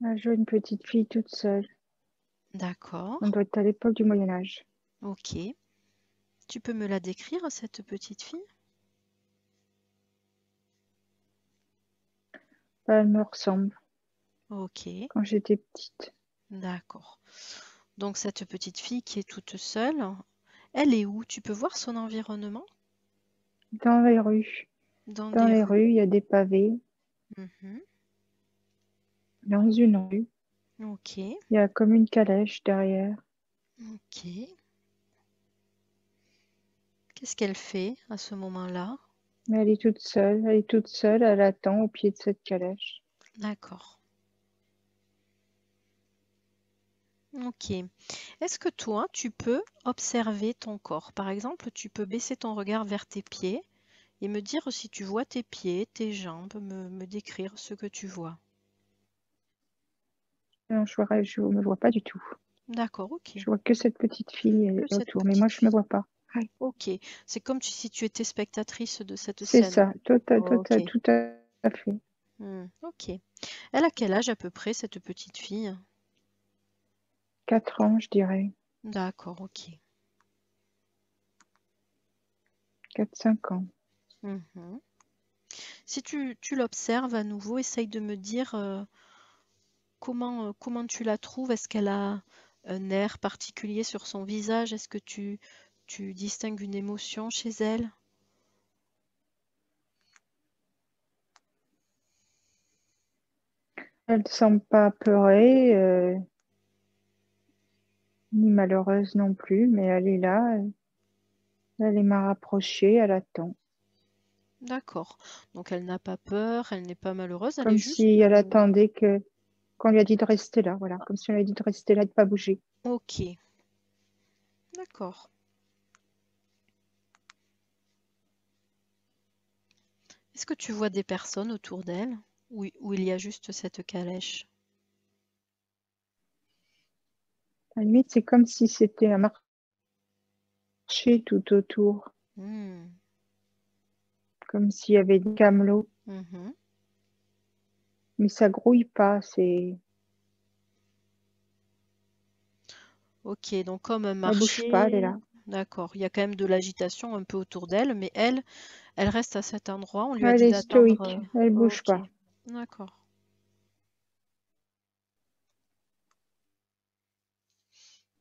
Elle joue une petite fille toute seule. On D'accord. doit être à l'époque du Moyen-Âge. Ok. Tu peux me la décrire, cette petite fille? Elle me ressemble Ok. quand j'étais petite. D'accord. Donc cette petite fille qui est toute seule, elle est où? Tu peux voir son environnement? Dans les rues. Dans Dans des les rues. rues, il y a des pavés. Mhm. Dans une rue, Ok. il y a comme une calèche derrière. Ok. Qu'est-ce qu'elle fait à ce moment-là? Mais elle est toute seule. Elle est toute seule. Elle attend au pied de cette calèche. D'accord. Ok. Est-ce que toi, tu peux observer ton corps? Par exemple, tu peux baisser ton regard vers tes pieds et me dire si tu vois tes pieds, tes jambes, me décrire ce que tu vois. Non, je me vois pas du tout. D'accord, ok. Je vois que cette petite fille Que cette autour. Mais moi, petite je me fille. vois pas. Ouais. Ok. C'est comme si tu étais spectatrice de cette C'est scène. ça. Tout Ok. à fait. Ok. Elle a quel âge à peu près, cette petite fille? 4 ans, je dirais. D'accord, ok. 4, 5 ans. Mhm. Si tu l'observes à nouveau, essaye de me dire comment tu la trouves. Est-ce qu'elle a un air particulier sur son visage? Est-ce que tu distingues une émotion chez elle? Elle semble pas apeurée, ni malheureuse non plus, mais elle est là. Elle est m'a rapprochée. Elle attend. D'accord. Donc elle n'a pas peur, elle n'est pas malheureuse, elle est Comme juste... si elle attendait qu'on lui a dit de rester là. Voilà. Comme si on lui a dit de rester là, de pas bouger. Ok, d'accord. Est-ce que tu vois des personnes autour d'elle ou il y a juste cette calèche? À la limite, c'est comme si c'était un marché tout autour. Hmm, Comme s'il y avait des camelots. mhm. Mais ça grouille pas. Ok, donc comme un Elle bouge pas. Elle est marché, là. d'accord. Il y a quand même de l'agitation un peu autour d'elle, mais elle reste à cet endroit. On lui a Elle dit est d'attendre. stoïque. Elle bouge Ok, pas. d'accord.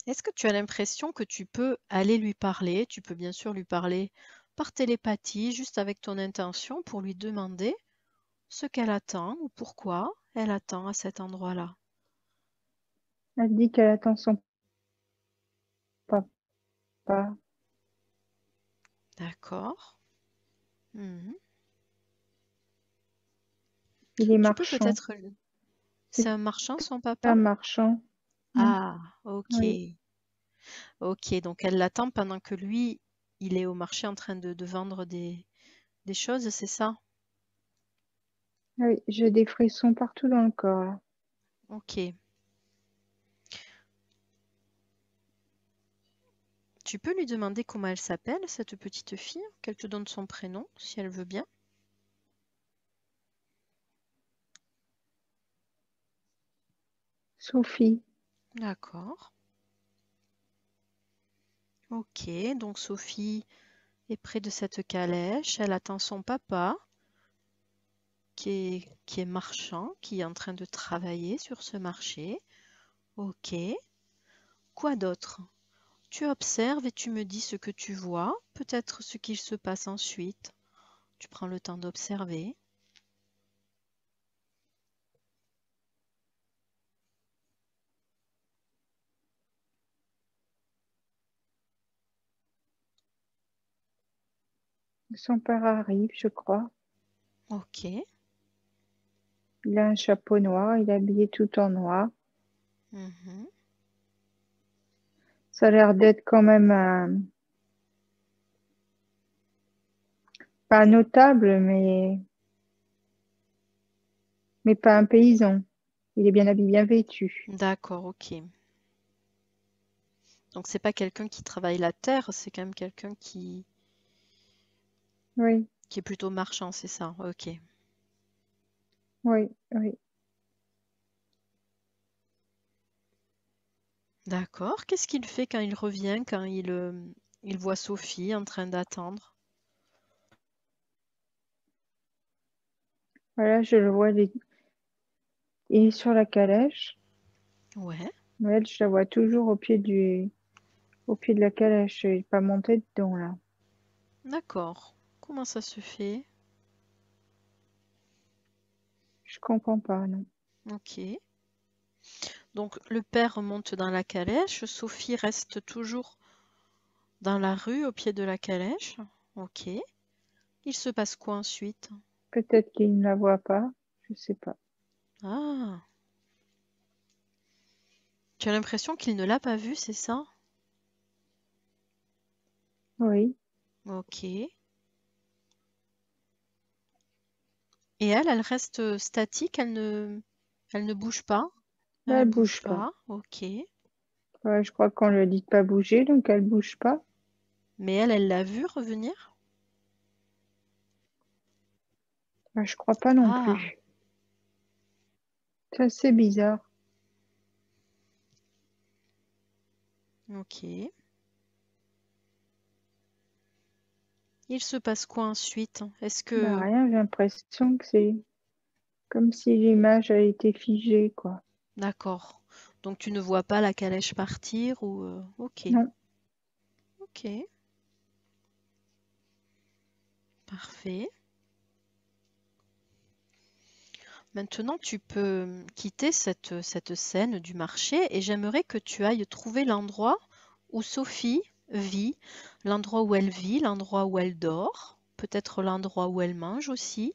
Est-ce que tu as l'impression que tu peux aller lui parler? Tu peux bien sûr lui parler par télépathie, juste avec ton intention, pour lui demander ce qu'elle attend ou pourquoi elle attend à cet endroit-là. Elle dit qu'elle attend son papa. D'accord. Mhm. Il est Tu peux marchand. peut-être... C'est C'est un marchand, son un papa? marchand. Ouais. Ah, Oui, ok. Ok, donc elle l'attend pendant que lui, il est au marché en train de vendre des choses, c'est ça? oui, j'ai des frissons partout dans le corps, là. Ok. Tu peux lui demander comment elle s'appelle, cette petite fille, qu'elle te donne son prénom, si elle veut bien. Sophie. D'accord. Ok, donc Sophie est près de cette calèche, elle attend son papa, qui est marchand, qui est en train de travailler sur ce marché. Ok. Quoi d'autre? Tu observes et tu me dis ce que tu vois, peut-être ce qu'il se passe ensuite. Tu prends le temps d'observer. Son père arrive, je crois. Ok. Il a un chapeau noir. Il est habillé tout en noir. Mhm. Ça a l'air d'être quand même pas un notable, mais pas un paysan. Il est bien habillé, bien vêtu. D'accord, ok. Donc c'est pas quelqu'un qui travaille la terre, c'est quand même quelqu'un Oui, qui est plutôt marchand, c'est ça? Ok. oui, oui. D'accord. Qu'est-ce qu'il fait quand il revient, quand il voit Sophie en train d'attendre? Voilà, je le vois, il est sur la calèche. Ouais, Mais elle, je la vois toujours au pied de la calèche. Il n'est pas monté dedans, là. d'accord. Comment ça se fait? Je comprends pas, non. Ok. Donc le père remonte dans la calèche, Sophie reste toujours dans la rue au pied de la calèche. Ok. Il se passe quoi ensuite? Peut-être qu'il ne la voit pas. Je sais pas. Ah, tu as l'impression qu'il ne l'a pas vue, c'est ça? Oui. Ok. Et elle reste statique, elle ne bouge pas? Là, Elle elle bouge bouge pas. pas, ok. Ouais, je crois qu'on lui a dit de pas bouger, donc elle bouge pas. Mais elle l'a vu revenir? Bah, je crois pas non Ah, plus. C'est assez bizarre. ok. Il se passe quoi ensuite? Est-ce Bah, que... rien, j'ai l'impression que c'est comme si l'image a été figée, quoi. D'accord. Donc tu ne vois pas la calèche partir ou... Ok, Non, ok, parfait. Maintenant, tu peux quitter cette scène du marché et j'aimerais que tu ailles trouver l'endroit où Sophie vit, l'endroit où elle vit, l'endroit où elle dort, peut-être l'endroit où elle mange aussi.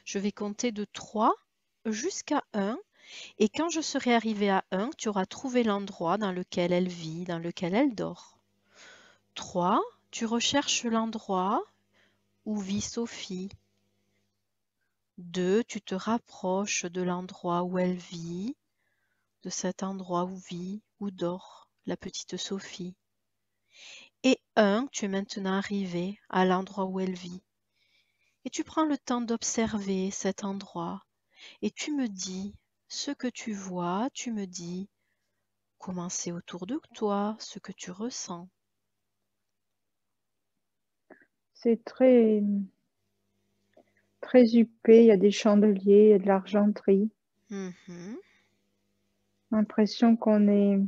Je vais compter de 3 jusqu'à 1 et quand je serai arrivée à 1, tu auras trouvé l'endroit dans lequel elle vit, dans lequel elle dort. 3, tu recherches l'endroit où vit Sophie. 2, tu te rapproches de l'endroit où elle vit, de cet endroit où vit, où dort la petite Sophie. Et 1, tu es maintenant arrivé à l'endroit où elle vit. Et tu prends le temps d'observer cet endroit. Et tu me dis ce que tu vois, tu me dis comment c'est autour de toi, ce que tu ressens. c'est très huppé. Il y a des chandeliers, il y a de l'argenterie. Mhm, L'impression qu'on est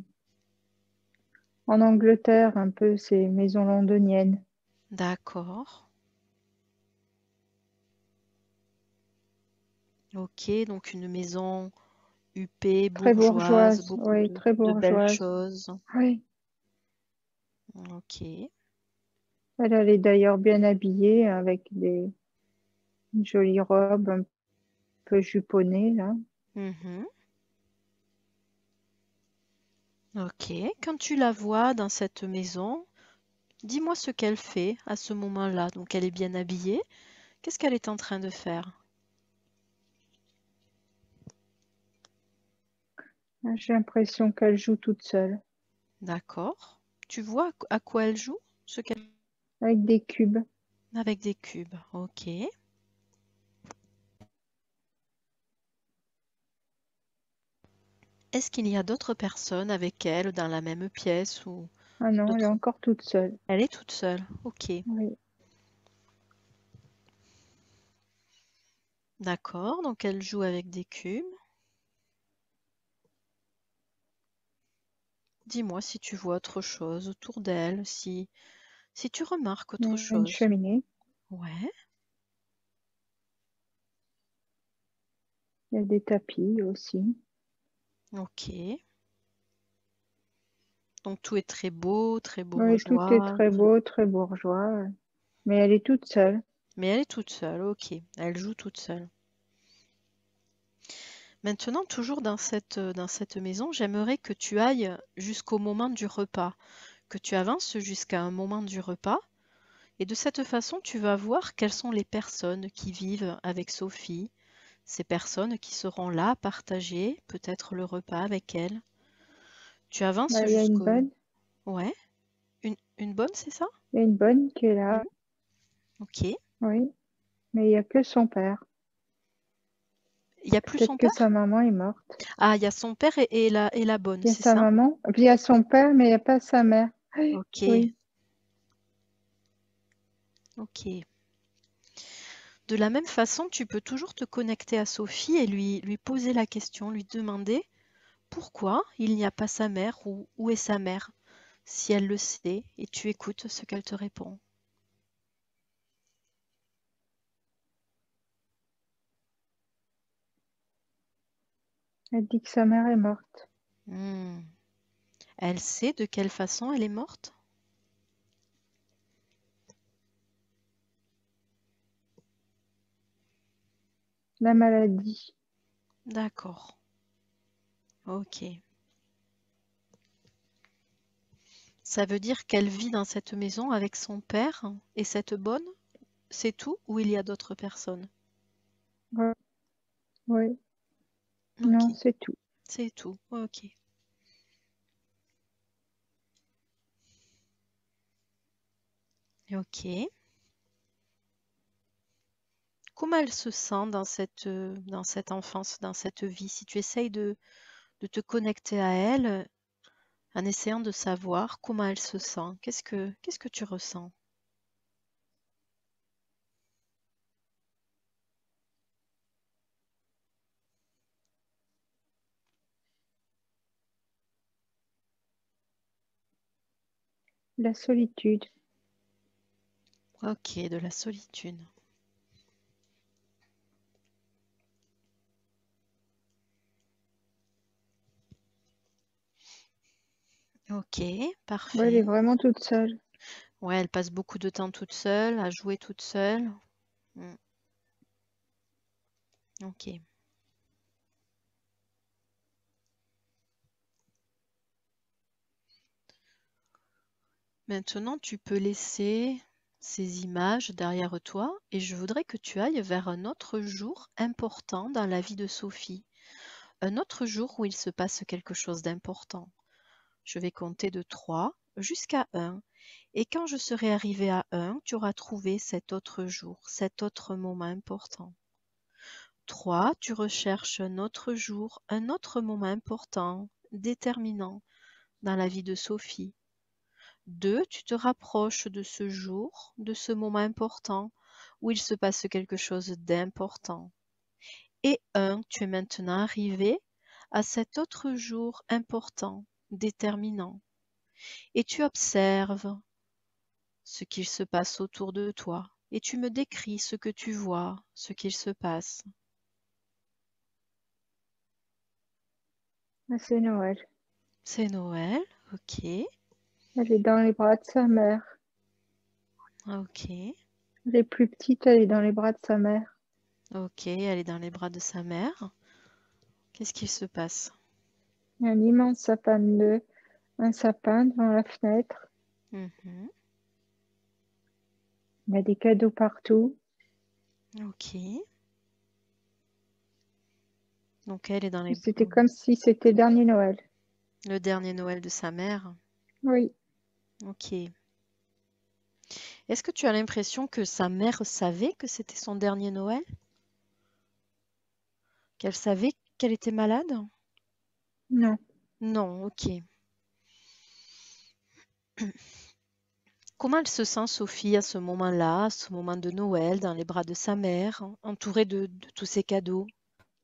en Angleterre, un peu ces maisons londoniennes. d'accord. Ok, donc une maison huppée, Très bourgeoise, bourgeoise, beaucoup oui, très de belles bourgeoise. choses. Oui. Ok. Elle est d'ailleurs bien habillée avec une jolie robe un peu juponnée, là. Mhm. Ok. Quand tu la vois dans cette maison, dis-moi ce qu'elle fait à ce moment-là. Donc elle est bien habillée. Qu'est-ce qu'elle est en train de faire? J'ai l'impression qu'elle joue toute seule, D'accord. Tu vois à quoi elle joue? Ce qu'elle... avec des cubes. Avec des cubes. Ok. Est-ce qu'il y a d'autres personnes avec elle dans la même pièce ou Ah non, elle est d'autres... encore toute seule. Elle est toute seule. Ok. Oui. D'accord. Donc elle joue avec des cubes. Dis-moi si tu vois autre chose autour d'elle, si tu remarques Il y autre a une chose. cheminée. Ouais. Il y a des tapis aussi. Ok. Donc tout est très Oui, tout est bourgeois, très beau, très bourgeois. Mais elle est toute seule. mais elle est toute seule, ok. Elle joue toute seule. Maintenant, toujours dans cette maison, j'aimerais que tu ailles jusqu'au moment du repas, que tu avances jusqu'à un moment du repas, et de cette façon, tu vas voir quelles sont les personnes qui vivent avec Sophie, ces personnes qui seront là à partager peut-être le repas avec elle. Tu avances Bah, il y a une jusqu'au... bonne. Ouais, une bonne, c'est ça? Il y a une bonne qui est Mhm. là. Ok. Oui. Mais il n'y a que son père. Il n'y a plus Peut-être son que père? sa maman est morte. Ah, il y a son père et la bonne, Il y a c'est sa ça? maman, puis il y a son père, mais il n'y a pas sa mère. Ok, Oui, ok. De la même façon, tu peux toujours te connecter à Sophie et lui poser la question, lui demander pourquoi il n'y a pas sa mère ou où est sa mère, si elle le sait, et tu écoutes ce qu'elle te répond. elle dit que sa mère est morte. Hmm. Elle sait de quelle façon elle est morte? La maladie. D'accord. Ok. Ça veut dire qu'elle vit dans cette maison avec son père et cette bonne? C'est tout ou il y a d'autres personnes? Ouais, oui, Ok, non, c'est tout. c'est tout. Ok. Ok. Comment elle se sent dans cette enfance, dans cette vie? Si tu essayes de te connecter à elle en essayant de savoir comment elle se sent, qu'est-ce que tu ressens? La solitude. Ok, de la solitude. Ok, Ouais, elle est parfait. vraiment toute seule. Ouais, elle passe beaucoup de temps toute seule, à jouer toute seule. Mm, ok. Maintenant, tu peux laisser ces images derrière toi et je voudrais que tu ailles vers un autre jour important dans la vie de Sophie. Un autre jour où il se passe quelque chose d'important. Je vais compter de 3 jusqu'à 1. Et quand je serai arrivé à 1, tu auras trouvé cet autre jour, cet autre moment important. 3, tu recherches un autre jour, un autre moment important, déterminant dans la vie de Sophie. 2, tu te rapproches de ce jour, de ce moment important où il se passe quelque chose d'important. Et 1, tu es maintenant arrivé à cet autre jour important, déterminant. Et tu observes ce qu'il se passe autour de toi. Et tu me décris ce que tu vois, ce qu'il se passe. Ah, c'est Noël. C'est Noël, ok, Elle est dans les bras de sa mère. ok, Elle est plus petite, elle est dans les bras de sa mère. ok, elle est dans les bras de sa mère. Qu'est-ce qu'il se passe? Il y a un immense un sapin devant la fenêtre. Mhm, Il y a des cadeaux partout. ok. Donc elle est dans C'était comme si c'était le dernier Noël. le dernier Noël de sa mère. Oui, Ok. Est-ce que tu as l'impression que sa mère savait que c'était son dernier Noël? Qu'elle savait qu'elle était malade? non. Non, ok. Comment elle se sent, Sophie, à ce moment-là, à ce moment de Noël, dans les bras de sa mère, entourée de tous ces cadeaux?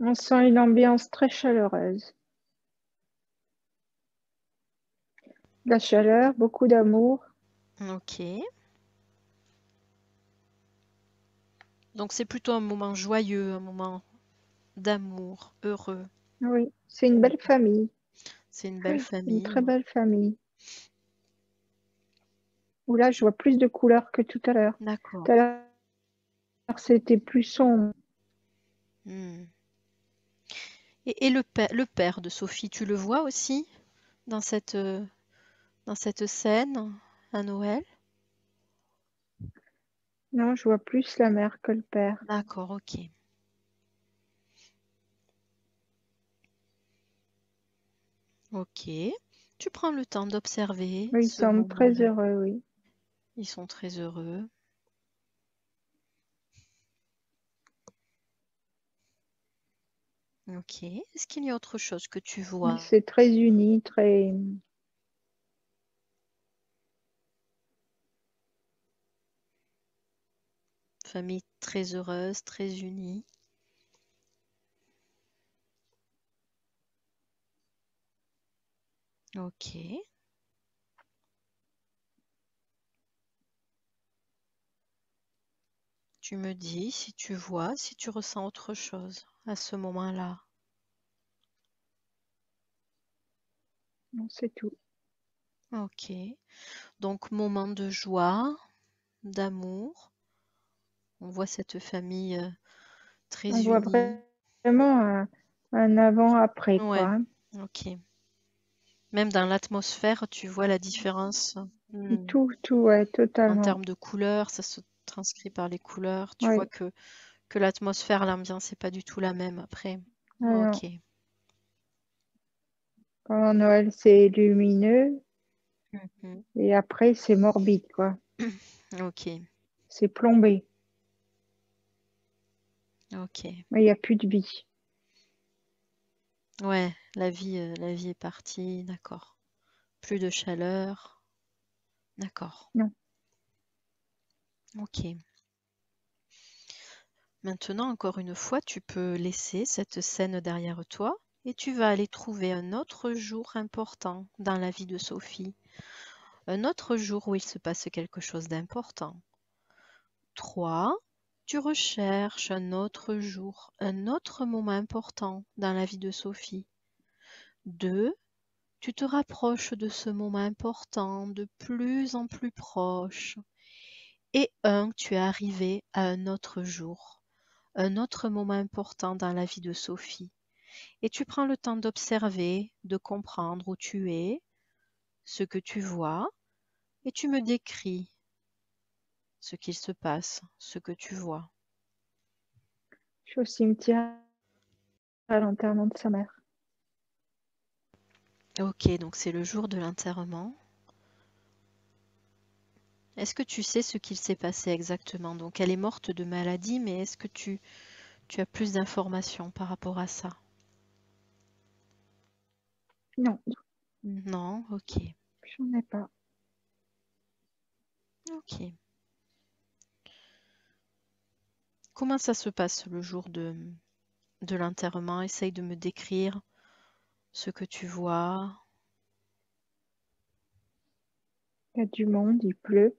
On sent une ambiance très chaleureuse. De la chaleur, beaucoup d'amour. Ok. Donc c'est plutôt un moment joyeux, un moment d'amour, heureux. Oui, c'est une belle D'accord. famille. C'est une belle Une famille. très belle famille. Où là, je vois plus de couleurs que tout à l'heure. D'accord. Tout à l'heure, c'était plus sombre. Hmm. Et le père de Sophie, tu le vois aussi dans dans cette scène à Noël? Non, je vois plus la mère que le père. D'accord, ok. Ok. Tu prends le temps d'observer Oui, ils ce semblent très moment-là. heureux, oui. Ils sont très heureux. Ok. Est-ce qu'il y a autre chose que tu vois? C'est très uni, très... Famille très heureuse, très unie. Ok. Tu me dis si tu vois, si tu ressens autre chose à ce moment-là. Non, c'est tout. Ok. Donc, moment de joie, d'amour. On voit cette famille On très voit unie. vraiment un avant-après, quoi. Ouais. Hein. Ok. Même dans l'atmosphère, tu vois la différence. Tout, ouais, En totalement. termes de couleurs, ça se transcrit par les couleurs. Tu vois Oui. que l'atmosphère, l'ambiance n'est pas du tout la même après. Alors, Ok. pendant Noël, c'est lumineux Mhm. et après, c'est morbide, quoi. Ok. C'est plombé. Ok. Mais il n'y a plus de vie. Ouais, la vie est partie, d'accord. Plus de chaleur, d'accord. Non. Ok. Maintenant, encore une fois, tu peux laisser cette scène derrière toi et tu vas aller trouver un autre jour important dans la vie de Sophie. Un autre jour où il se passe quelque chose d'important. 3. Tu recherches un autre jour, un autre moment important dans la vie de Sophie. 2. Tu te rapproches de ce moment important de plus en plus proche. Et 1. Tu es arrivé à un autre jour, un autre moment important dans la vie de Sophie. Et tu prends le temps d'observer, de comprendre où tu es, ce que tu vois, et tu me décris ce qu'il se passe, ce que tu vois. Je suis au cimetière à l'enterrement de sa mère. Ok, donc c'est le jour de l'enterrement. Est-ce que tu sais ce qu'il s'est passé exactement? Donc elle est morte de maladie, mais est-ce que tu as plus d'informations par rapport à ça? Non, Non, ok. j'en ai pas. Ok. Comment ça se passe le jour de l'enterrement? Essaye de me décrire ce que tu vois. Il y a du monde, il pleut.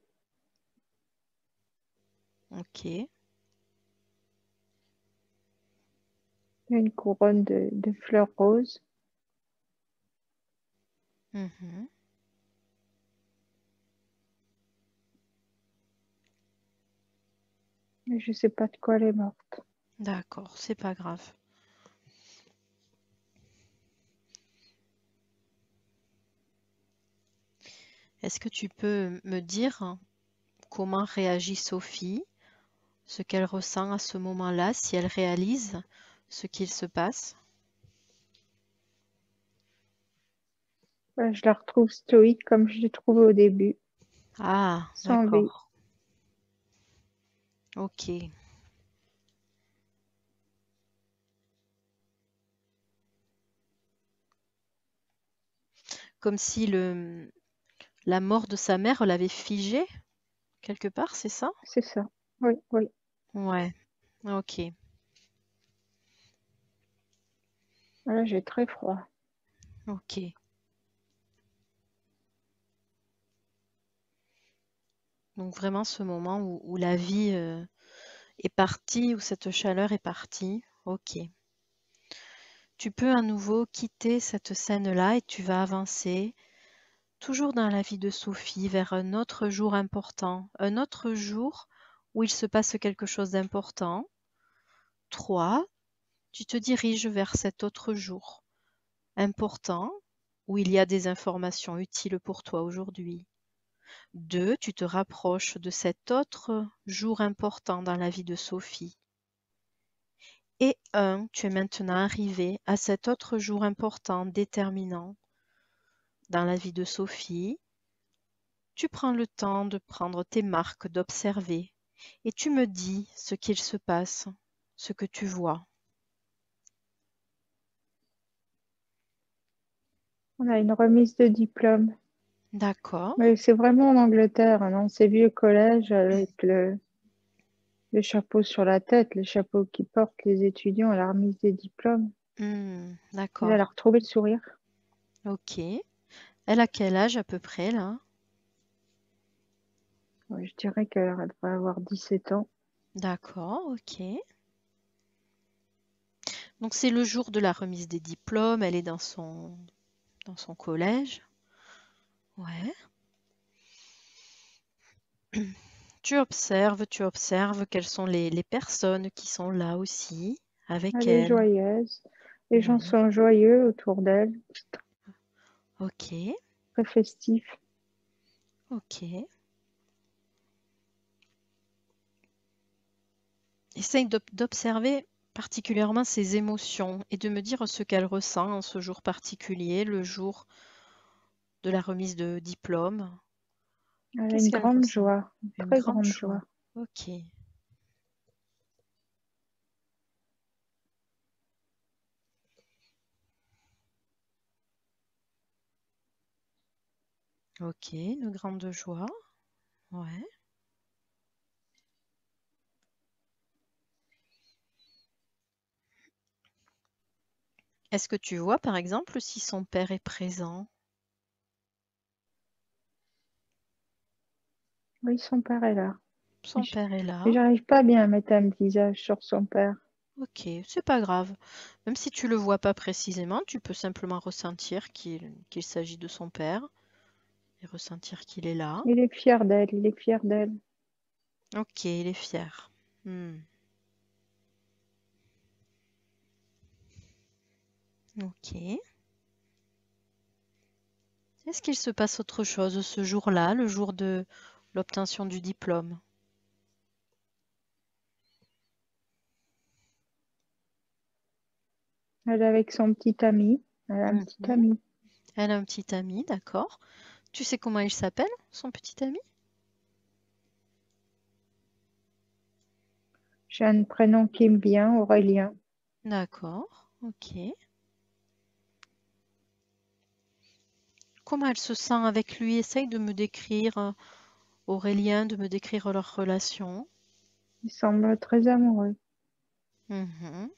Ok. Il y a une couronne de fleurs roses. Mhm. Mais je sais pas de quoi elle est morte. D'accord, c'est pas grave. Est-ce que tu peux me dire comment réagit Sophie, ce qu'elle ressent à ce moment-là, si elle réalise ce qu'il se passe? Je la retrouve stoïque comme je l'ai trouvée au début, Ah, sans vie. d'accord. Ok. Comme si la mort de sa mère l'avait figée quelque part, c'est ça? C'est ça. Oui, oui. Ouais, ok, Là, j'ai très froid. ok. Donc vraiment ce moment où la vie est partie, où cette chaleur est partie. Ok. Tu peux à nouveau quitter cette scène-là et tu vas avancer, toujours dans la vie de Sophie, vers un autre jour important, un autre jour où il se passe quelque chose d'important. 3. Tu te diriges vers cet autre jour important où il y a des informations utiles pour toi aujourd'hui. 2. Tu te rapproches de cet autre jour important dans la vie de Sophie. Et 1. Tu es maintenant arrivé à cet autre jour important, déterminant dans la vie de Sophie. Tu prends le temps de prendre tes marques, d'observer, et tu me dis ce qu'il se passe, ce que tu vois. On a une remise de diplôme. D'accord. Mais c'est vraiment en Angleterre, hein, dans ces vieux collèges avec le chapeau sur la tête, les chapeaux qui portent les étudiants à la remise des diplômes. Elle a D'accord. retrouvé le sourire. Ok. Elle a quel âge à peu près là? Ouais, je dirais qu'elle devrait avoir 17 ans. D'accord, ok. Donc c'est le jour de la remise des diplômes, elle est dans son collège. Ouais. Tu observes quelles sont les personnes qui sont là aussi avec Elle est elle. joyeuse. Les gens Ouais. sont joyeux autour d'elle, Ok, très festif. ok. Essaye d'observer particulièrement ses émotions et de me dire ce qu'elle ressent en ce jour particulier, le jour de la remise de diplôme. Elle a Qu'est-ce une qu'elle grande ressent? joie, une Une très grande grande joie. joie. Ok. Ok, une grande joie. Ouais. Est-ce que tu vois, par exemple, si son père est présent? Oui, son père est là. Son père est Mais là. j'arrive pas bien à mettre un visage sur son père. Ok, c'est pas grave. Même si tu le vois pas précisément, tu peux simplement ressentir qu'il s'agit de son père et ressentir qu'il est là. Il est fier d'elle, il est fier d'elle. Ok, il est fier. Hmm, ok. Est-ce qu'il se passe autre chose ce jour-là, le jour de l'obtention du diplôme? Elle est avec son petit ami. Elle a un petit Mhm. ami. Elle a un petit ami, d'accord. Tu sais comment il s'appelle, son petit ami? J'ai un prénom qui me vient, Aurélien. D'accord, ok. Comment elle se sent avec lui? Essaye de me décrire, Aurélien, de me décrire leur relation. Il semble très amoureux. Mhm.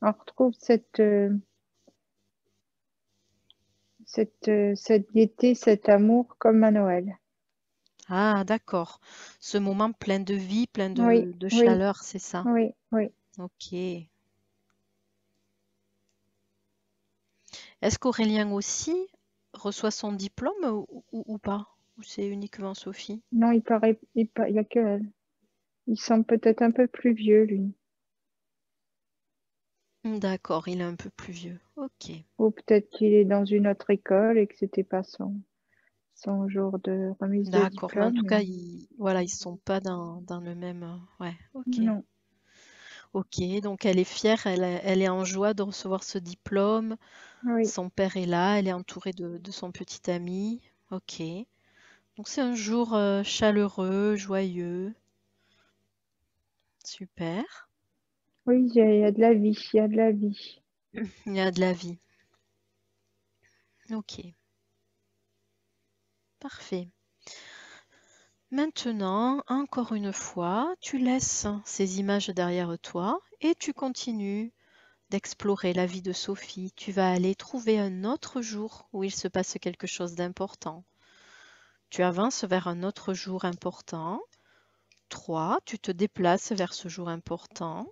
On retrouve cette gaieté, cet amour comme à Noël. Ah, d'accord. Ce moment plein de vie, plein Oui, de oui, chaleur, c'est ça? oui, oui. Ok. Est-ce qu'Aurélien aussi reçoit son diplôme ou pas? Ou c'est uniquement Sophie? Non, il y a que elle. Il semble peut-être un peu plus vieux, lui. D'accord, il est un peu plus vieux. Ok. Ou peut-être qu'il est dans une autre école et que c'était pas son jour de remise de D'accord. Mais en diplôme. tout Mais cas, voilà, ils sont pas dans le même. Ouais, ok. non, Ok, donc elle est fière, elle est en joie de recevoir ce diplôme. oui, Son père est là, elle est entourée de son petit ami. Ok. Donc c'est un jour chaleureux, joyeux. Super. oui, il y a de la vie, il y a de la vie. Il y a de la vie. Ok, parfait. Maintenant, encore une fois, tu laisses ces images derrière toi et tu continues d'explorer la vie de Sophie. Tu vas aller trouver un autre jour où il se passe quelque chose d'important. Tu avances vers un autre jour important. 3, tu te déplaces vers ce jour important.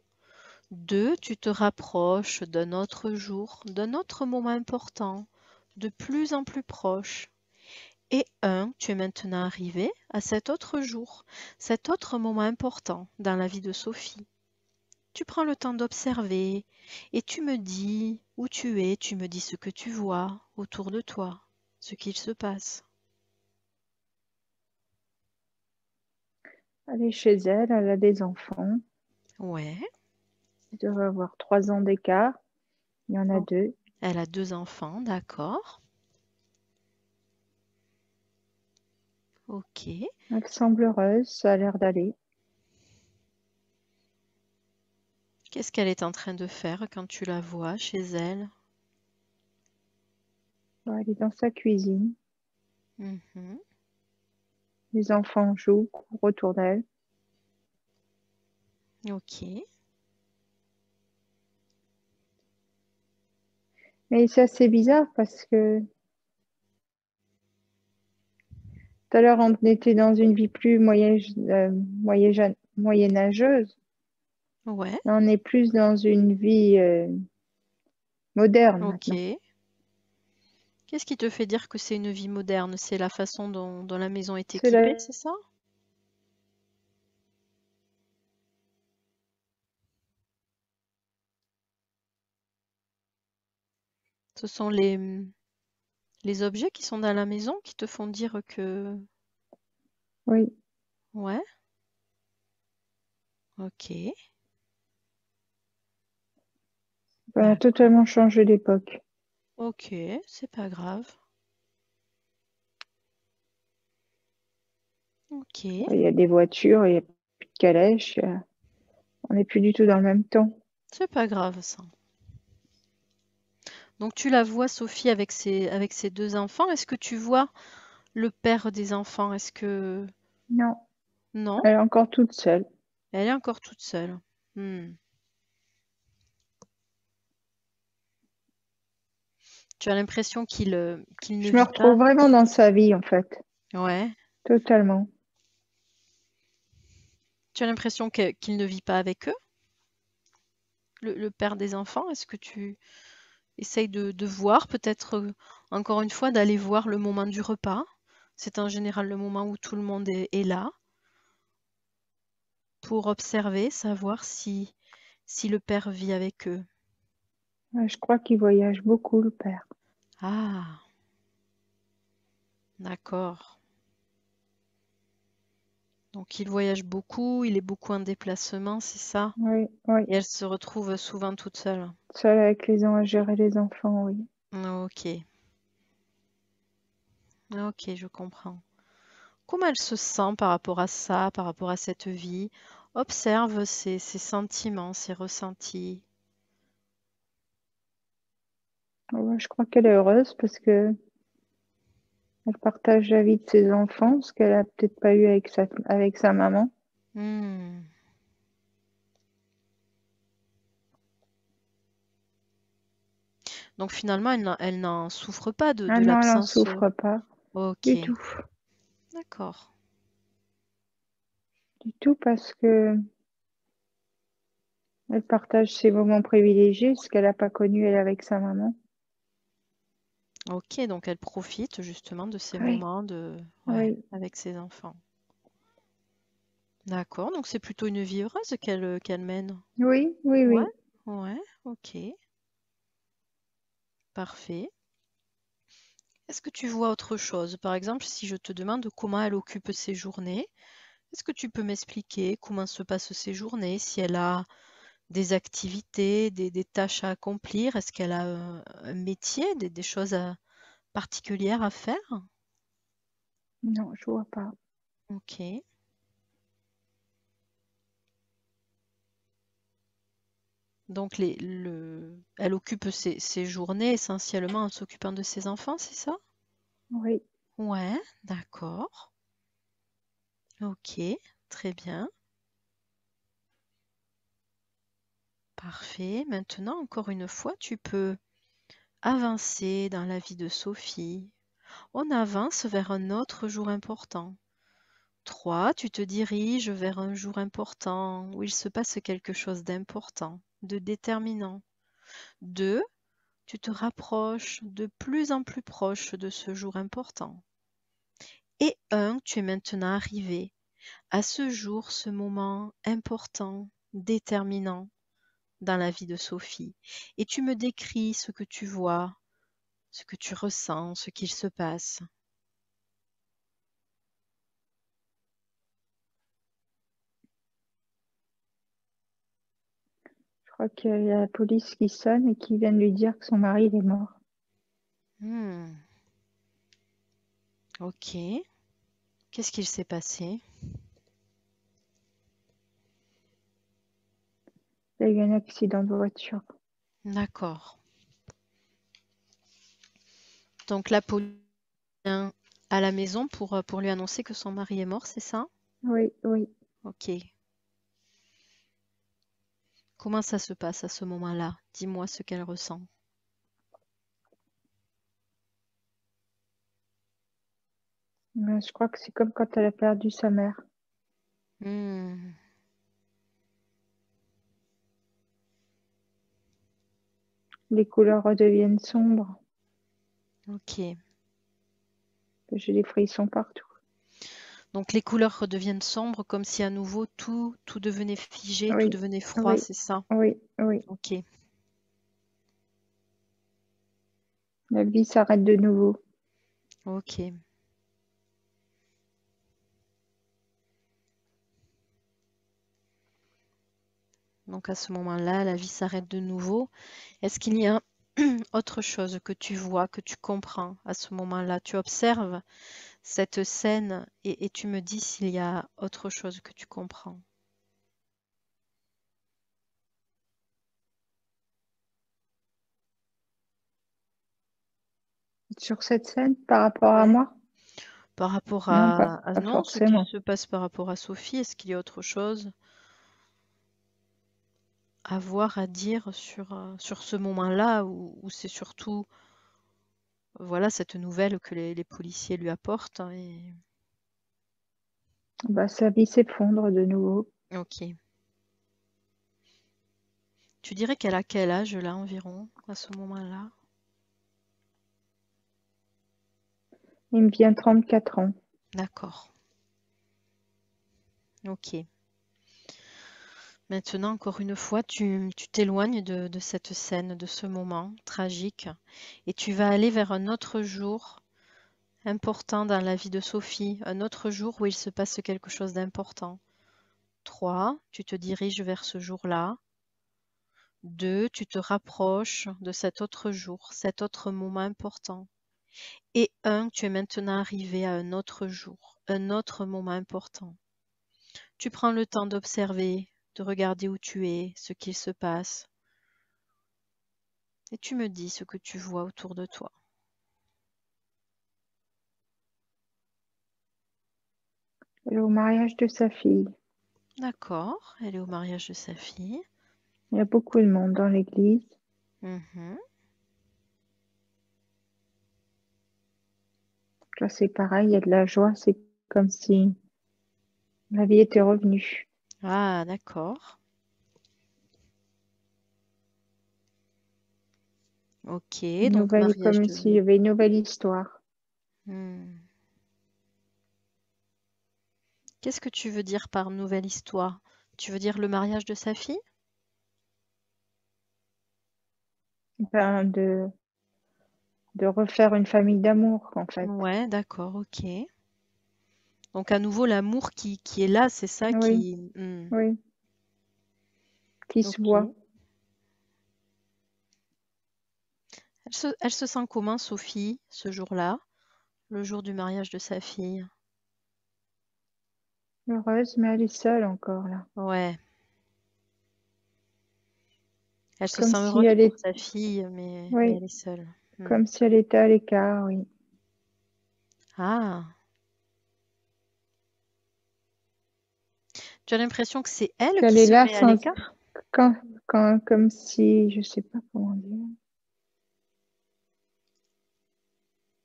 2, tu te rapproches d'un autre jour, d'un autre moment important, de plus en plus proche. Et 1, tu es maintenant arrivé à cet autre jour, cet autre moment important dans la vie de Sophie. Tu prends le temps d'observer et tu me dis où tu es, tu me dis ce que tu vois autour de toi, ce qu'il se passe. Elle est chez elle, elle a des enfants. Ouais, Ils doivent avoir 3 ans d'écart. Il y en a oh, 2. elle a 2 enfants, d'accord. Ok. Elle semble heureuse, ça a l'air d'aller. Qu'est-ce qu'elle est en train de faire quand tu la vois chez elle? Elle est dans sa cuisine. Mhm. Les enfants jouent, courent autour d'elle. Ok. Mais c'est assez bizarre parce que tout à l'heure, on était dans une vie plus moyenâgeuse. Ouais. Là, on est plus dans une vie moderne Ok. maintenant. Qu'est-ce qui te fait dire que c'est une vie moderne? C'est la façon dont la maison est C'est équipée, la- c'est ça? Ce sont les objets qui sont dans la maison qui te font dire que... Oui, Ouais. Ok. on a D'accord. totalement changé d'époque. Ok, c'est pas grave. Ok. Il y a des voitures, il n'y a plus de calèches. On n'est plus du tout dans le même temps. C'est pas grave ça. Donc tu la vois, Sophie, avec ses deux enfants. Est-ce que tu vois le père des enfants? Est-ce que... Non, Non, elle est encore toute seule. elle est encore toute seule. Hmm. Tu as l'impression qu'il ne Je me vit pas? retrouve vraiment dans sa vie, en fait. Ouais. Totalement. Tu as l'impression qu'il ne vit pas avec eux, le père des enfants? Est-ce que tu essayes de voir, peut-être encore une fois, d'aller voir le moment du repas? C'est en général le moment où tout le monde est là pour observer, savoir si le père vit avec eux. Ouais, je crois qu'il voyage beaucoup, le père. Ah, d'accord. Donc il voyage beaucoup, il est beaucoup en déplacement, c'est ça? Oui, oui. Et elle se retrouve souvent toute seule. Seule avec à gérer les enfants, oui. Ok, ok, je comprends. Comment elle se sent par rapport à ça, par rapport à cette vie? Observe ses sentiments, ses ressentis. Ouais, je crois qu'elle est heureuse parce que elle partage la vie de ses enfants, ce qu'elle a peut-être pas eu avec sa maman. Hmm. Donc finalement, elle n'en souffre pas Ah de non, elle n'en l'absence. souffre pas Ok, du tout. d'accord. Du tout parce que elle partage ses moments privilégiés, ce qu'elle n'a pas connu elle avec sa maman. Ok, donc elle profite justement de ces Oui, moments ouais, oui, avec ses enfants. D'accord, donc c'est plutôt une vie heureuse qu'elle mène. oui, oui, Ouais, oui. ouais, ok, parfait. Est-ce que tu vois autre chose? Par exemple, si je te demande comment elle occupe ses journées, est-ce que tu peux m'expliquer comment se passent ses journées? Si elle a des activités, des tâches à accomplir, est-ce qu'elle a un métier, des choses particulières à faire? Non, je vois pas. Ok. Donc elle occupe ses journées essentiellement en s'occupant de ses enfants, c'est ça? Oui, Ouais, d'accord. Ok, très bien. Parfait. Maintenant, encore une fois, tu peux avancer dans la vie de Sophie. On avance vers un autre jour important. 3, tu te diriges vers un jour important où il se passe quelque chose d'important, de déterminant. 2, tu te rapproches de plus en plus proche de ce jour important. Et 1, tu es maintenant arrivé à ce jour, ce moment important, déterminant dans la vie de Sophie. Et tu me décris ce que tu vois, ce que tu ressens, ce qu'il se passe. je crois qu'il y a la police qui sonne et qui vient de lui dire que son mari il est mort. Hmm, ok. Qu'est-ce qu'il s'est passé? Il y a eu un accident de voiture. D'accord. Donc la police vient à la maison pour lui annoncer que son mari est mort, c'est ça? Oui, oui. Ok. Comment ça se passe à ce moment-là? Dis-moi ce qu'elle ressent. Mais je crois que c'est comme quand elle a perdu sa mère. Hmm, Les couleurs redeviennent sombres. ok. J'ai des frissons partout. Donc les couleurs redeviennent sombres comme si à nouveau tout devenait figé, tout Oui, devenait froid, oui, c'est ça? oui, oui. Ok. La vie s'arrête de nouveau. Ok. Donc à ce moment-là, la vie s'arrête de nouveau. Est-ce qu'il y a autre chose que tu vois, que tu comprends à ce moment-là? Tu observes cette scène et tu me dis s'il y a autre chose que tu comprends. Sur cette scène, par rapport à Ouais. moi? Par rapport Non, à pas non, ce qui forcément. se passe par rapport à Sophie, est-ce qu'il y a autre chose à voir, à dire sur ce moment-là ou c'est surtout voilà cette nouvelle que les policiers lui apportent et Bah, sa vie s'effondre de nouveau. ok. Tu dirais qu'elle a quel âge là environ à ce moment-là? Il me vient 34 ans. D'accord. Ok. Maintenant, encore une fois, tu t'éloignes de cette scène, de ce moment tragique, et tu vas aller vers un autre jour important dans la vie de Sophie, un autre jour où il se passe quelque chose d'important. 3, tu te diriges vers ce jour-là. 2, tu te rapproches de cet autre jour, cet autre moment important. Et 1, tu es maintenant arrivé à un autre jour, un autre moment important. Tu prends le temps d'observer, de regarder où tu es, ce qu'il se passe. Et tu me dis ce que tu vois autour de toi. Elle est au mariage de sa fille. D'accord, elle est au mariage de sa fille. Il y a beaucoup de monde dans l'église. Mhm. Là, c'est pareil, il y a de la joie. C'est comme si la vie était revenue. Ah, d'accord. Ok, Une donc nouvelle, mariage comme s'il y de... avait une nouvelle histoire. Hmm. Qu'est-ce que tu veux dire par nouvelle histoire? Tu veux dire le mariage de sa fille? Ben, de refaire une famille d'amour, en fait. Ouais, d'accord, ok. Donc à nouveau l'amour qui est là, c'est ça Oui, qui... Hmm. oui, qui se voit. Ok. Elle se sent comment, Sophie, ce jour-là, le jour du mariage de sa fille? Heureuse, mais elle est seule encore, là. Ouais, elle se Comme sent si heureuse elle pour est, sa fille, mais oui, elle est seule. Hmm. comme si elle était à l'écart, oui. Ah, tu as l'impression que c'est elle Qu'elle qui est se là met à sans, l'écart? comme si, je sais pas comment dire,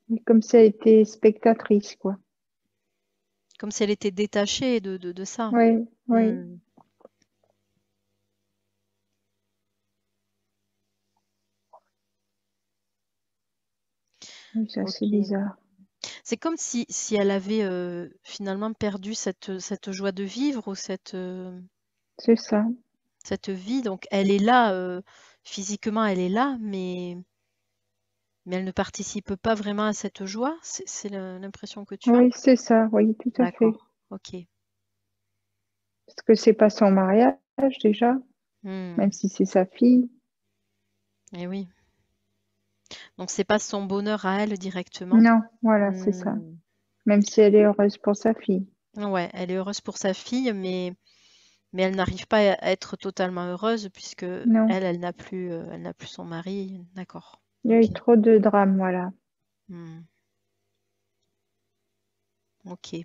mais comme si elle était spectatrice, quoi. Comme si elle était détachée de ça. Oui, oui, Hmm. oui, c'est assez Ok. bizarre. C'est comme si elle avait finalement perdu cette joie de vivre ou C'est ça. cette vie. Donc elle est là, physiquement elle est là, mais elle ne participe pas vraiment à cette joie. C'est l'impression que tu as? Oui, c'est ça, oui, tout à fait. D'accord. Ok. Parce que c'est pas son mariage, déjà, Hmm. même si c'est sa fille. Eh oui. Donc c'est pas son bonheur à elle directement. Non, voilà, c'est ça. Hmm. Même si elle est heureuse pour sa fille. Ouais, elle est heureuse pour sa fille, mais Mais elle n'arrive pas à être totalement heureuse puisque Non, elle n'a plus son mari. D'accord. il y a eu Ok. trop de drames, voilà. Hmm. Ok.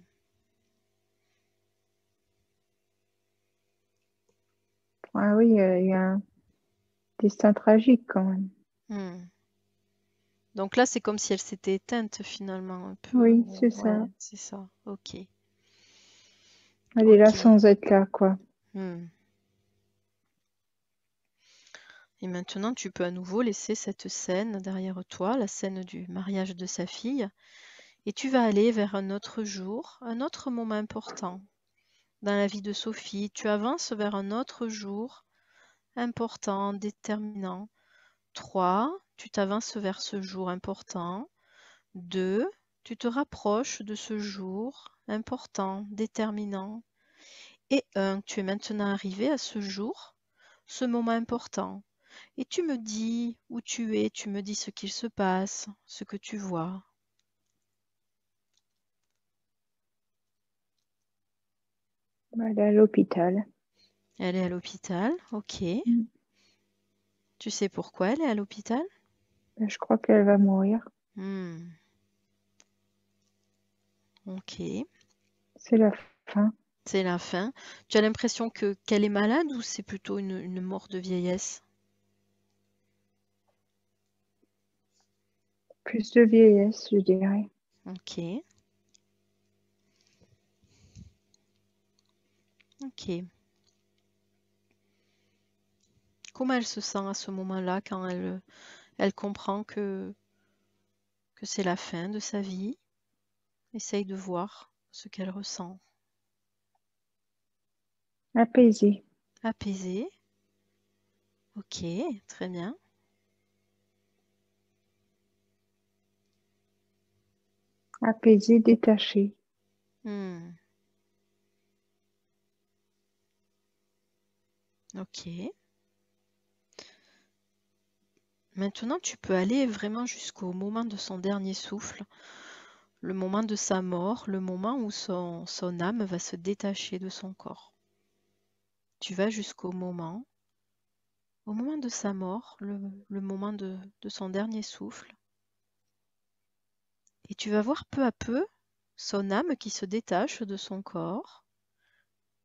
Ah oui, il y a un destin tragique quand même. Hmm. Donc là, c'est comme si elle s'était éteinte finalement un peu. Oui, c'est Ouais, ça. c'est ça. Ok. Elle est là Ok. sans être là, quoi. Hmm. Et maintenant, tu peux à nouveau laisser cette scène derrière toi, la scène du mariage de sa fille, et tu vas aller vers un autre jour, un autre moment important dans la vie de Sophie. Tu avances vers un autre jour important, déterminant. 3, tu t'avances vers ce jour important. 2, tu te rapproches de ce jour important, déterminant. Et 1, tu es maintenant arrivé à ce jour, ce moment important. Et tu me dis où tu es, tu me dis ce qu'il se passe, ce que tu vois. Elle est à l'hôpital. Elle est à l'hôpital, ok. Mm. Tu sais pourquoi elle est à l'hôpital? Je crois qu'elle va mourir. Hmm, ok, C'est la fin. c'est la fin. Tu as l'impression qu'elle est malade ou c'est plutôt une mort de vieillesse? Plus de vieillesse, je dirais. Ok, ok. Comment elle se sent à ce moment-là quand elle comprend que c'est la fin de sa vie? Essaye de voir ce qu'elle ressent. Apaisée. Apaisée, ok, très bien. Apaisée, détachée. Hmm, ok. Maintenant, tu peux aller vraiment jusqu'au moment de son dernier souffle, le moment de sa mort, le moment où son âme va se détacher de son corps. Tu vas jusqu'au moment, au moment de sa mort, le moment de son dernier souffle, et tu vas voir peu à peu son âme qui se détache de son corps,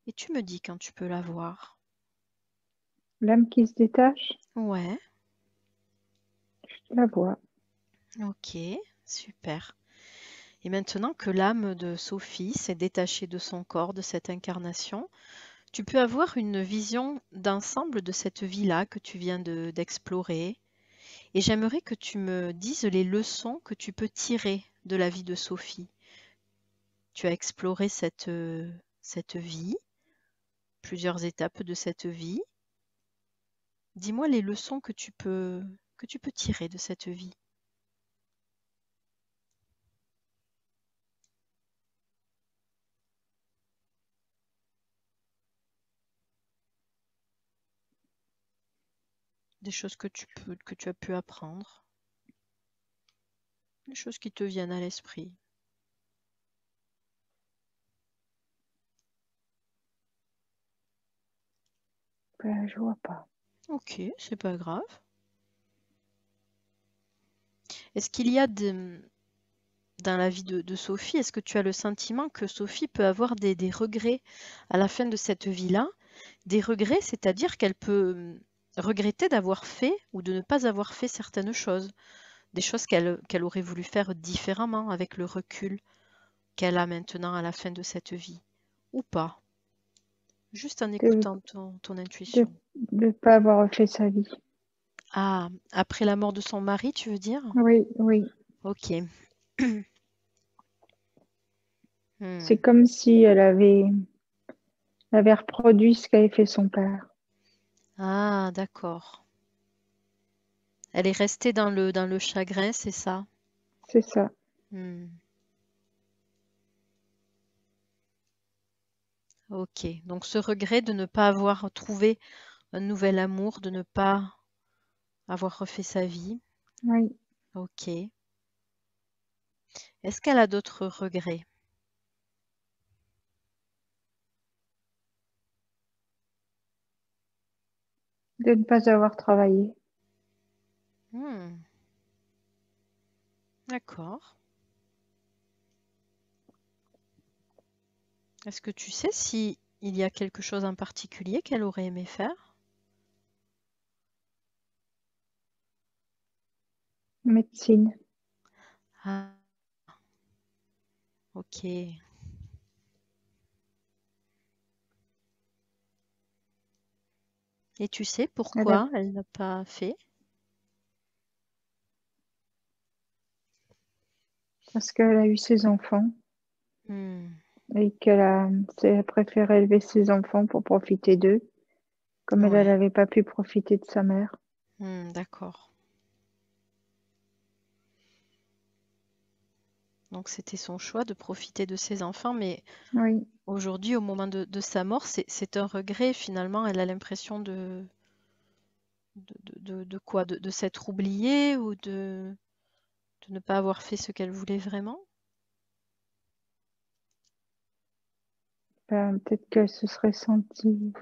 et tu me dis quand tu peux la voir. L'âme qui se détache, Ouais, je la vois. ok, super. Et maintenant que l'âme de Sophie s'est détachée de son corps, de cette incarnation, tu peux avoir une vision d'ensemble de cette vie-là que tu viens d'explorer. Et j'aimerais que tu me dises les leçons que tu peux tirer de la vie de Sophie. Tu as exploré cette vie, plusieurs étapes de cette vie. Dis-moi les leçons que tu peux tirer de cette vie. Des choses que tu as pu apprendre, des choses qui te viennent à l'esprit. Ben, je vois pas. Ok, c'est pas grave. Est-ce qu'il y a dans la vie de Sophie, est-ce que tu as le sentiment que Sophie peut avoir des regrets à la fin de cette vie-là? Des regrets, c'est-à-dire qu'elle peut regretter d'avoir fait ou de ne pas avoir fait certaines choses, des choses qu'elle aurait voulu faire différemment avec le recul qu'elle a maintenant à la fin de cette vie, ou pas, juste en De écoutant ton de intuition. de pas avoir fait sa vie. Ah, après la mort de son mari, tu veux dire? Oui, oui. Ok. C'est Hmm. comme si elle avait reproduit ce qu'avait fait son père. Ah, d'accord. Elle est restée dans le chagrin, c'est ça? C'est ça. Hmm. Ok. Donc ce regret de ne pas avoir trouvé un nouvel amour, de ne pas avoir refait sa vie. Oui. Ok. Est-ce qu'elle a d'autres regrets? De ne pas avoir travaillé. D'accord. Est-ce que tu sais si il y a quelque chose en particulier qu'elle aurait aimé faire? Médecine. Ah, ok. Et tu sais pourquoi elle n'a pas fait? Parce qu'elle a eu ses enfants et qu'elle a préféré élever ses enfants pour profiter d'eux, comme elle Ouais. n'avait pas pu profiter de sa mère. D'accord. Donc c'était son choix de profiter de ses enfants, mais Oui, aujourd'hui, au moment de sa mort, c'est un regret finalement. Elle a l'impression de quoi? De s'être oubliée ou de ne pas avoir fait ce qu'elle voulait vraiment? ben, peut-être qu'elle se serait sentie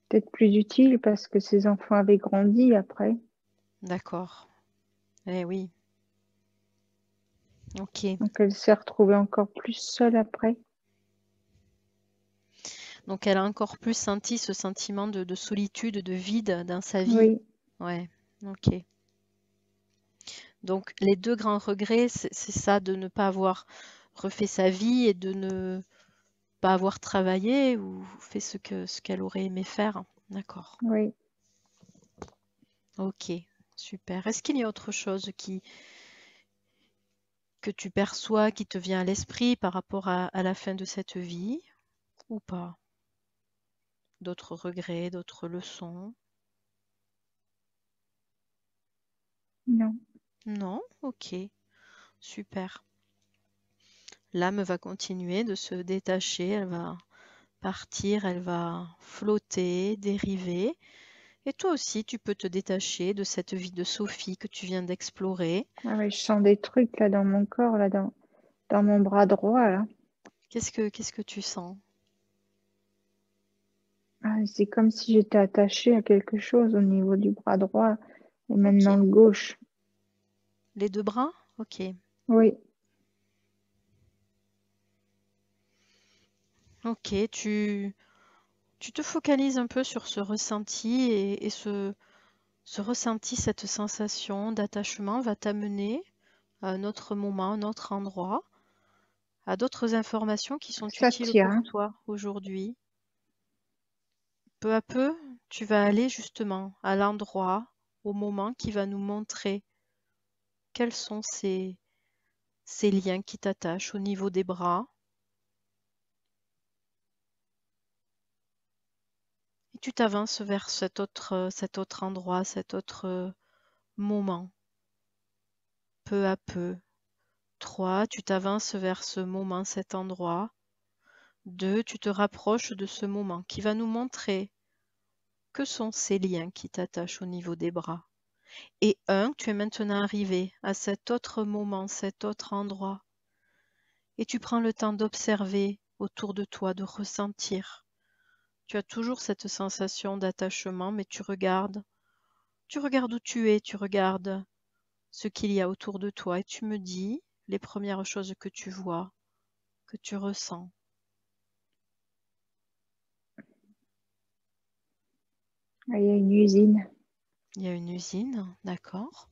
peut-être plus utile parce que ses enfants avaient grandi après. D'accord. Eh oui. Ok. Donc elle s'est retrouvée encore plus seule après. Donc elle a encore plus senti ce sentiment de solitude, de vide dans sa vie. Oui, Ouais. Ok. Donc les deux grands regrets, c'est ça, de ne pas avoir refait sa vie et de ne pas avoir travaillé ou fait ce qu'elle aurait aimé faire. D'accord. oui. Ok, super. Est-ce qu'il y a autre chose que tu perçois, qui te vient à l'esprit par rapport à la fin de cette vie ou pas? D'autres regrets, d'autres leçons? Non. Non? Ok, super. L'âme va continuer de se détacher, elle va partir, elle va flotter, dériver. Et toi aussi, tu peux te détacher de cette vie de Sophie que tu viens d'explorer. Ah ouais, je sens des trucs là dans mon corps, là dans mon bras droit là. Qu'est-ce que tu sens? Ah, c'est comme si j'étais attachée à quelque chose au niveau du bras droit et Ok. maintenant le gauche. Les deux bras? Ok. Oui, Ok, tu te focalises un peu sur ce ressenti et ce ressenti, cette sensation d'attachement va t'amener à un autre moment, un autre endroit, à d'autres informations qui sont ça utiles tire, pour hein. toi aujourd'hui. Peu à peu, tu vas aller justement à l'endroit, au moment qui va nous montrer quels sont ces liens qui t'attachent au niveau des bras. Et tu t'avances vers cet autre endroit, cet autre moment, peu à peu. 3, tu t'avances vers ce moment, cet endroit. 2, tu te rapproches de ce moment qui va nous montrer que sont ces liens qui t'attachent au niveau des bras. Et 1, tu es maintenant arrivé à cet autre moment, cet autre endroit. Et tu prends le temps d'observer autour de toi, de ressentir. Tu as toujours cette sensation d'attachement, mais tu regardes où tu es, tu regardes ce qu'il y a autour de toi et tu me dis les premières choses que tu vois, que tu ressens. Ah, il y a une usine. Il y a une usine, d'accord.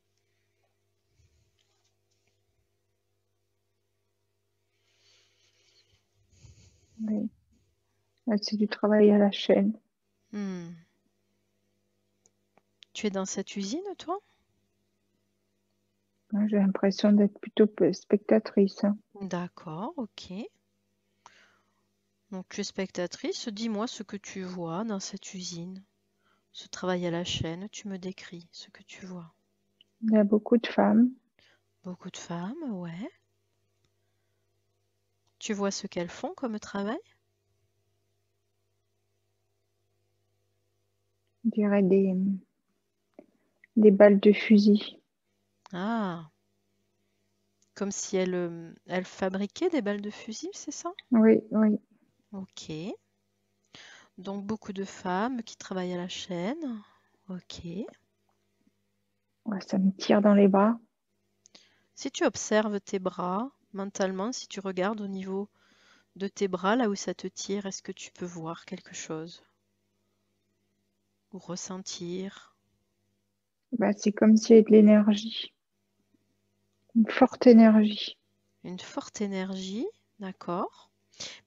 Oui. Là, c'est du travail à la chaîne. Hmm. Tu es dans cette usine, toi? Moi, j'ai l'impression d'être plutôt spectatrice, hein. D'accord, ok. Donc tu es spectatrice, dis-moi ce que tu vois dans cette usine. Ce travail à la chaîne, tu me décris ce que tu vois. Il y a beaucoup de femmes. Beaucoup de femmes, ouais. Tu vois ce qu'elles font comme travail? On dirait des balles de fusil. Ah, comme si elles fabriquaient des balles de fusil, c'est ça? Oui, oui. Ok. Donc beaucoup de femmes qui travaillent à la chaîne. Ok. Ouais, ça me tire dans les bras. Si tu observes tes bras mentalement, si tu regardes au niveau de tes bras, là où ça te tire, est-ce que tu peux voir quelque chose ou ressentir? Bah, c'est comme s'il y avait de l'énergie, une forte énergie. Une forte énergie, d'accord.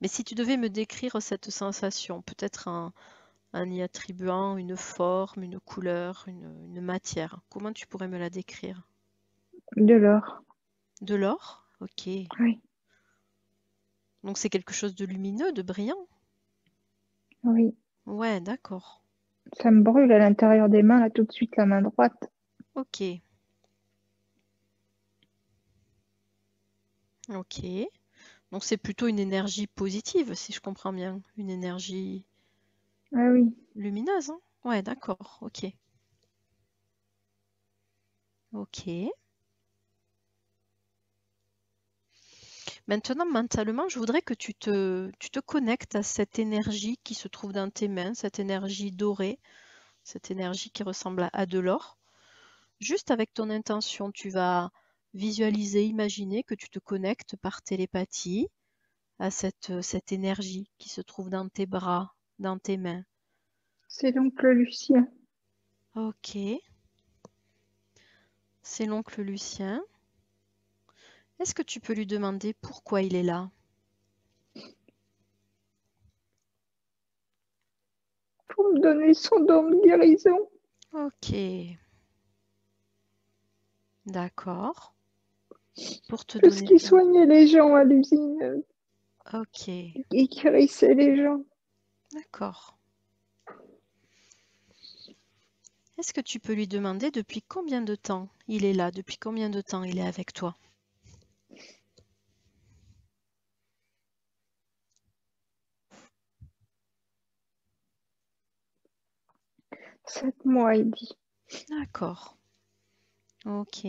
Mais si tu devais me décrire cette sensation, peut-être en y attribuant une forme, une couleur, une matière, comment tu pourrais me la décrire? De l'or. De l'or? Ok. Oui, Donc c'est quelque chose de lumineux, de brillant? oui. Ouais, d'accord. Ça me brûle à l'intérieur des mains, là, tout de suite, la main droite. Ok, ok. Donc c'est plutôt une énergie positive, si je comprends bien. Une énergie Ah oui, lumineuse, hein? Ouais, d'accord, ok. Ok. Maintenant, mentalement, je voudrais que tu te connectes à cette énergie qui se trouve dans tes mains, cette énergie dorée, cette énergie qui ressemble à de l'or. Juste avec ton intention, tu vas visualiser, imaginer que tu te connectes par télépathie à cette énergie qui se trouve dans tes bras, dans tes mains. c'est l'oncle Lucien. Ok, c'est l'oncle Lucien. Est-ce que tu peux lui demander pourquoi il est là? Pour me donner son don de guérison. Ok, d'accord. Pour te Parce donner qu'il ton... soignait les gens à l'usine. Ok, Il guérissait les gens. d'accord. Est-ce que tu peux lui demander depuis combien de temps il est là? Depuis combien de temps il est avec toi? 7 mois, il dit. D'accord. Ok.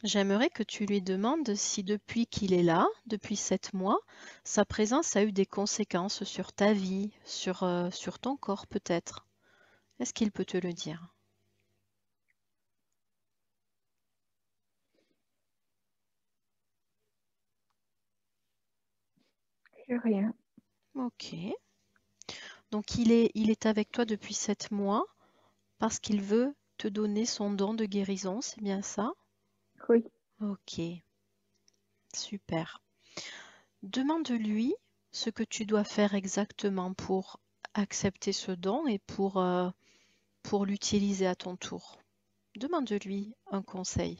J'aimerais que tu lui demandes si depuis qu'il est là, depuis 7 mois, sa présence a eu des conséquences sur ta vie, sur ton corps peut-être. Est-ce qu'il peut te le dire? J'ai rien. Ok. Donc il est avec toi depuis 7 mois parce qu'il veut te donner son don de guérison, c'est bien ça? Oui. Ok, super. Demande-lui ce que tu dois faire exactement pour accepter ce don et pour l'utiliser à ton tour. Demande-lui un conseil.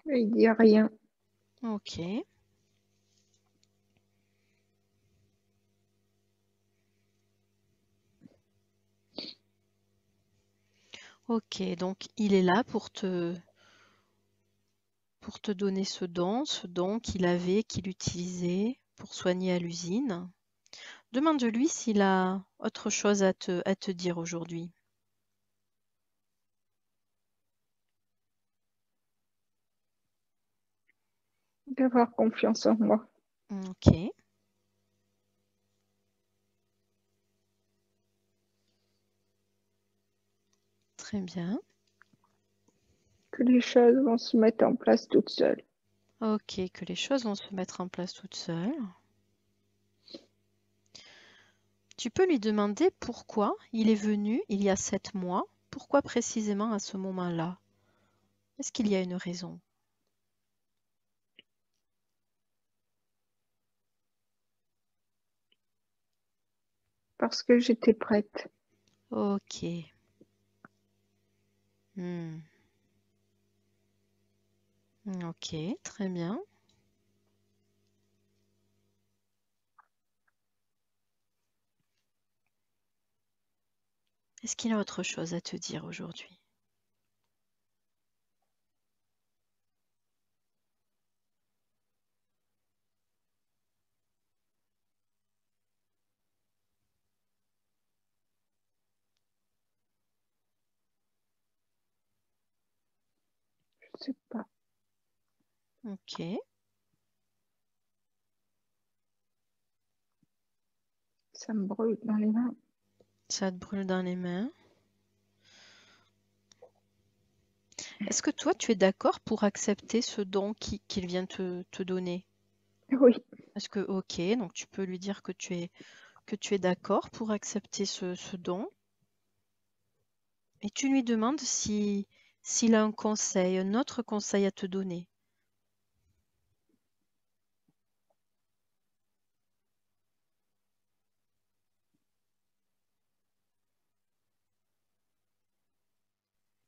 Il dit rien. Ok, ok, donc il est là pour te donner ce don qu'il avait, qu'il utilisait pour soigner à l'usine. Demande-lui s'il a autre chose à te dire aujourd'hui. D'avoir confiance en moi. Ok, très bien. Que les choses vont se mettre en place toutes seules. Ok, que les choses vont se mettre en place toutes seules. Tu peux lui demander pourquoi il est venu il y a 7 mois, pourquoi précisément à ce moment-là? Est-ce qu'il y a une raison? Parce que j'étais prête. Ok. Hmm. Ok, très bien. Est-ce qu'il a autre chose à te dire aujourd'hui? sais pas. Ok. Ça me brûle dans les mains. Ça te brûle dans les mains. Est-ce que toi, tu es d'accord pour accepter ce don qu'il vient te donner? Oui. Est-ce que, ok, donc tu peux lui dire que tu es d'accord pour accepter ce don. Et tu lui demandes s'il a un conseil, un autre conseil à te donner.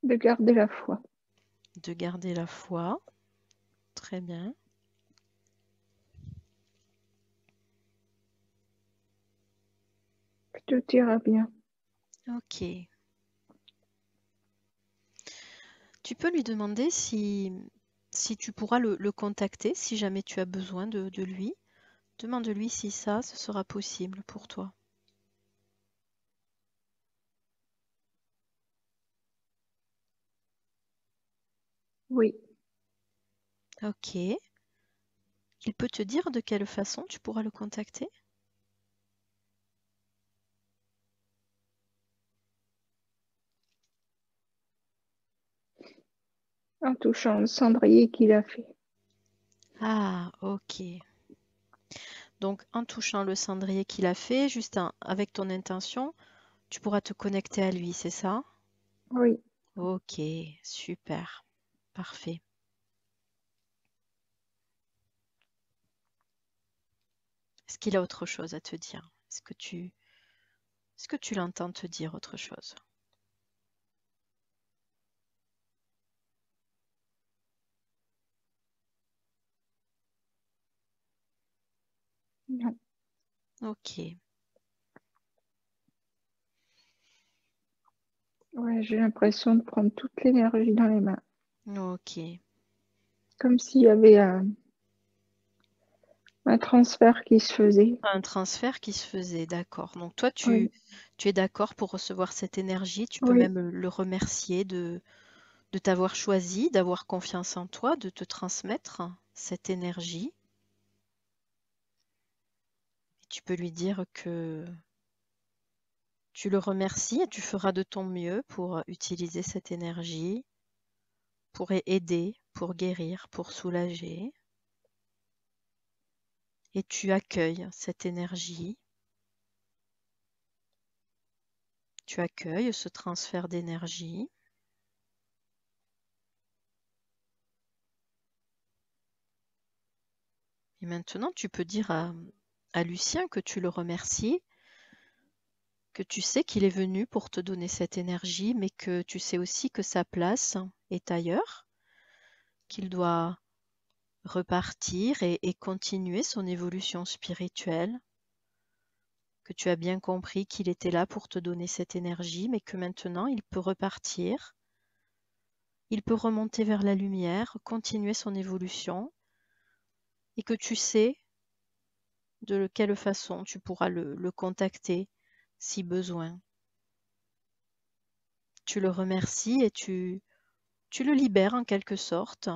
De garder la foi. De garder la foi. Très bien. Tout ira bien. Ok. Tu peux lui demander si tu pourras le contacter, si jamais tu as besoin de lui. Demande-lui si ce sera possible pour toi. Oui. Ok. Il peut te dire de quelle façon tu pourras le contacter? En touchant le cendrier qu'il a fait. Ah, ok. Donc, en touchant le cendrier qu'il a fait, juste avec ton intention, tu pourras te connecter à lui, c'est ça? Oui. Ok, super. Parfait. Est-ce qu'il a autre chose à te dire? Est-ce que tu l'entends te dire autre chose? Non. Ok. Ouais, j'ai l'impression de prendre toute l'énergie dans les mains. Ok. Comme s'il y avait un transfert qui se faisait. Un transfert qui se faisait, d'accord. Donc toi, Oui. tu es d'accord pour recevoir cette énergie. Tu peux Oui. même le remercier de t'avoir choisi, d'avoir confiance en toi, de te transmettre cette énergie. Et tu peux lui dire que tu le remercies et tu feras de ton mieux pour utiliser cette énergie, pour aider, pour guérir, pour soulager. Et tu accueilles cette énergie. Tu accueilles ce transfert d'énergie. Et maintenant, tu peux dire à Lucien que tu le remercies, que tu sais qu'il est venu pour te donner cette énergie, mais que tu sais aussi que sa place est ailleurs, qu'il doit repartir et continuer son évolution spirituelle, que tu as bien compris qu'il était là pour te donner cette énergie, mais que maintenant il peut repartir, il peut remonter vers la lumière, continuer son évolution, et que tu sais de quelle façon tu pourras le contacter si besoin. Tu le remercies et tu le libères en quelque sorte,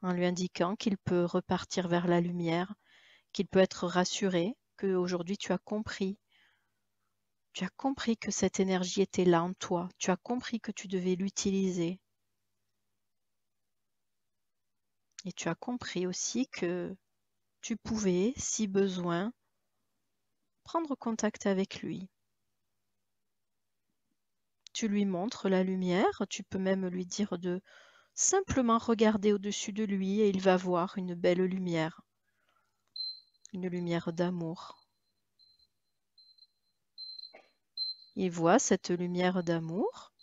en lui indiquant qu'il peut repartir vers la lumière, qu'il peut être rassuré, qu'aujourd'hui tu as compris. Tu as compris que cette énergie était là en toi. Tu as compris que tu devais l'utiliser. Et tu as compris aussi que tu pouvais, si besoin, prendre contact avec lui. Tu lui montres la lumière, tu peux même lui dire de simplement regarder au-dessus de lui et il va voir une belle lumière, une lumière d'amour. Il voit cette lumière d'amour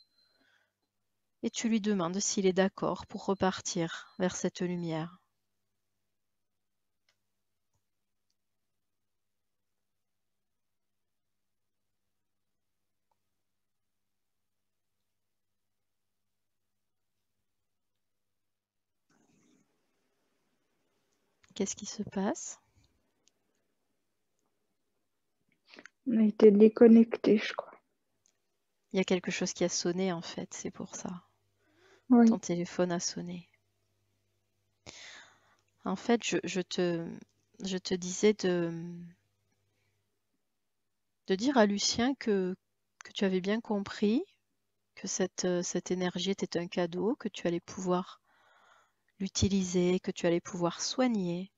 et tu lui demandes s'il est d'accord pour repartir vers cette lumière. Qu'est-ce qui se passe? On a été déconnectés, je crois. Il y a quelque chose qui a sonné en fait, c'est pour ça. Oui. Ton téléphone a sonné. En fait, je te disais de dire à Lucien que tu avais bien compris que cette énergie était un cadeau, que tu allais pouvoir l'utiliser, que tu allais pouvoir soigner.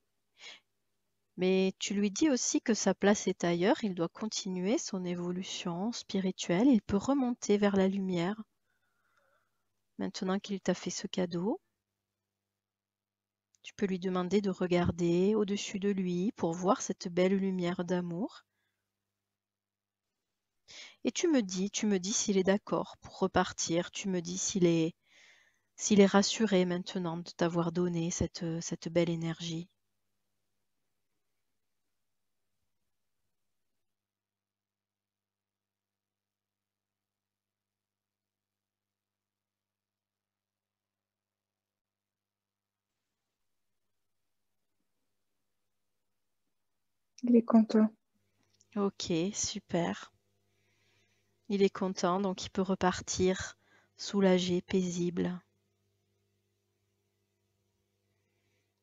Mais tu lui dis aussi que sa place est ailleurs, il doit continuer son évolution spirituelle, il peut remonter vers la lumière maintenant qu'il t'a fait ce cadeau. Tu peux lui demander de regarder au-dessus de lui pour voir cette belle lumière d'amour. Et tu me dis s'il est d'accord pour repartir, tu me dis s'il est rassuré maintenant de t'avoir donné cette belle énergie. Il est content. Ok, super. Il est content, donc il peut repartir soulagé, paisible.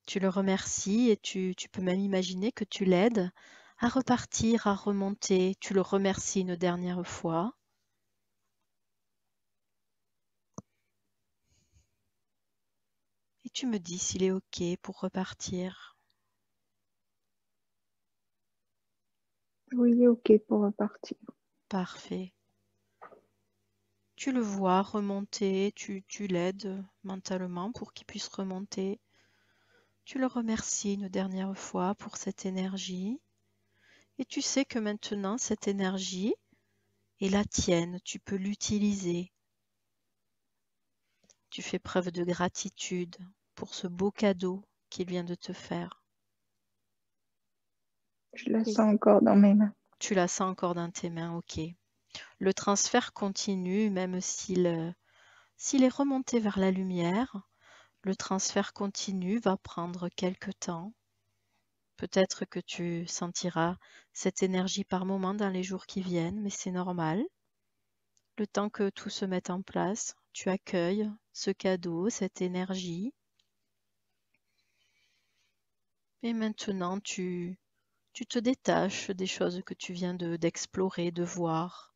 Tu le remercies et tu peux même imaginer que tu l'aides à repartir, à remonter. Tu le remercies une dernière fois. Et tu me dis s'il est OK pour repartir. Oui, il est OK pour repartir. Parfait. Tu le vois remonter, tu l'aides mentalement pour qu'il puisse remonter. Tu le remercies une dernière fois pour cette énergie. Et tu sais que maintenant, cette énergie est la tienne. Tu peux l'utiliser. Tu fais preuve de gratitude pour ce beau cadeau qu'il vient de te faire. Je la sens encore dans mes mains. Tu la sens encore dans tes mains, ok. Le transfert continue, même s'il est remonté vers la lumière. Le transfert continu va prendre quelque temps. Peut-être que tu sentiras cette énergie par moment dans les jours qui viennent, mais c'est normal. Le temps que tout se mette en place, tu accueilles ce cadeau, cette énergie. Et maintenant, tu te détaches des choses que tu viens d'explorer, de voir.